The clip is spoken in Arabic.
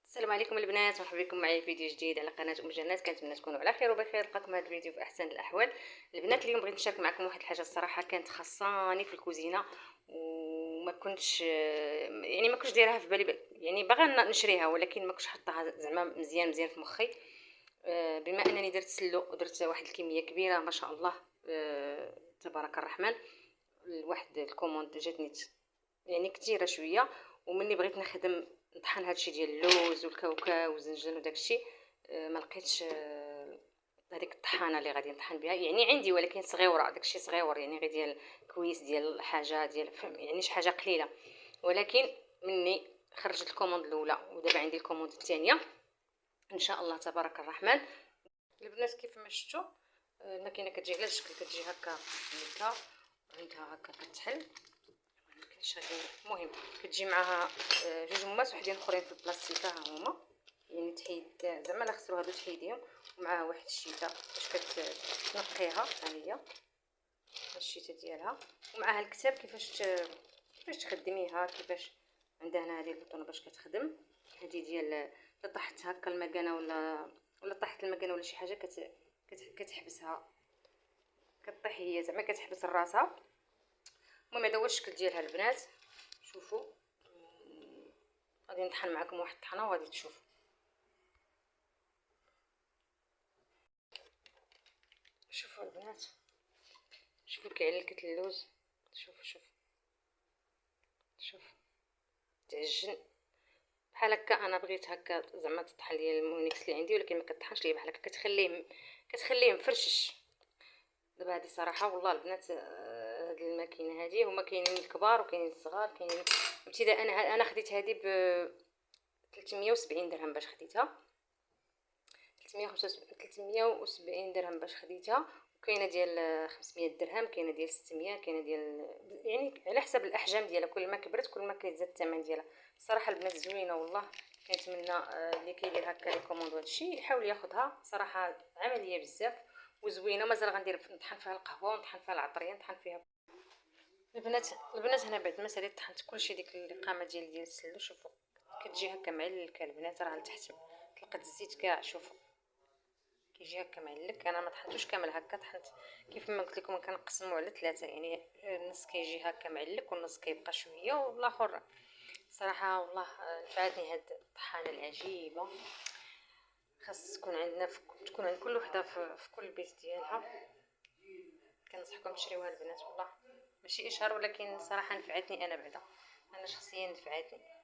السلام عليكم البنات، مرحبا بكم معايا في فيديو جديد على قناه ام جنات. كنتمنى تكونوا على خير وبخير. لقاكم هذا الفيديو في احسن الاحوال. البنات اليوم بغيت نشارك معكم واحد الحاجه الصراحه كانت خاصاني في الكوزينه، وما كنتش يعني ما كنتش دايرها في بالي، يعني باغا نشريها ولكن ما كنتش حطاها زعما مزيان في مخي. بما انني درت سلو ودرت واحد الكميه كبيره ما شاء الله، تبارك الرحمن. واحد الكوموند جاتني يعني كثيره شويه، ومني بغيت نخدم نطحن هادشي ديال اللوز والكاوكاو والزنجل وداكشي. ما لقيتش هذيك الطحانه اللي غادي نطحن بها، يعني عندي ولكن صغيره، داكشي صغيور يعني غير ديال كويس ديال حاجه ديال يعني شي حاجه قليله. ولكن مني خرجت الكوموند الاولى ودابا عندي الكوموند الثانيه ان شاء الله تبارك الرحمن. البنات كيف ما شفتوا الماكينه كتجي على الشكل، كتجي هكا هكا عندها هكا كتحل. المهم كتجي معاها جوج مماس وحدين اخرين في البلاستيكه ها هما، يعني تحيد زعما لا خسروا هادو تحيديهم، ومعاها واحد الشيته باش كتنقيها ها هي الشيته ديالها، ومعاها الكتاب كيفاش تخدميها، كيفاش عندها هنا هذه البطونه باش كتخدم. هذه ديال طحت هكا المكانه ولا طحت المكانه ولا شي حاجه كتحبسها، كطيح هي زعما كتحبس راسها. المهم هذا هو الشكل ديالها البنات. شوفوا غادي نطحن معكم واحد الطحنه وغادي تشوفوا. شوفوا البنات، شوفوا كي علكت اللوز، شوفوا تعجن بحال هكا. انا بغيت هكا زعما تطحن لي المونيكس اللي عندي، ولكن ما كطحنش ليا بحال هكا، كتخليه مفرشش. دابا هذه صراحه والله البنات، هاد الماكينه هذه هما كاينين الكبار وكاينين الصغار، كاينين ابتداء. انا خديت هذه ب 370 درهم باش خديتها، 375 درهم باش خديتها. وكاينه ديال 500 درهم، كاينه ديال 600، كاينه ديال يعني على حسب الاحجام ديالها، كل ما كبرت كل ما كيزاد الثمن ديالها. الصراحه البنات زوينه والله. كنتمنى اللي كيدير هكا لي كوموند هادشي يحاول ياخذها، صراحه عمليه بزاف وزوينه. مازال غندير نطحن فيها القهوه ونطحن فيها العطريه نطحن فيها البنات هنا بعد ما ساليت طحنت كلشي ديك القامه ديال السلو. شوفوا كتجي هكا معلكه البنات، راه لتحت طلقت الزيت كاع. شوفوا كيجي هكا معلك. انا ما طحنتوش كامل هكا، طحنت كيف ما قلت لكم كنقسمو على ثلاثه، يعني النص كيجي هكا معلك والنص كيبقى شويه والاخر. صراحه والله نفعتني هاد الطحانه العجيبه. خاص تكون عندنا تكون عند كل وحده في كل بيت ديالها. كنصحكم تشريوها البنات والله، ماشي اشهار ولكن صراحه نفعتني انا بعدا، انا شخصيا نفعتني.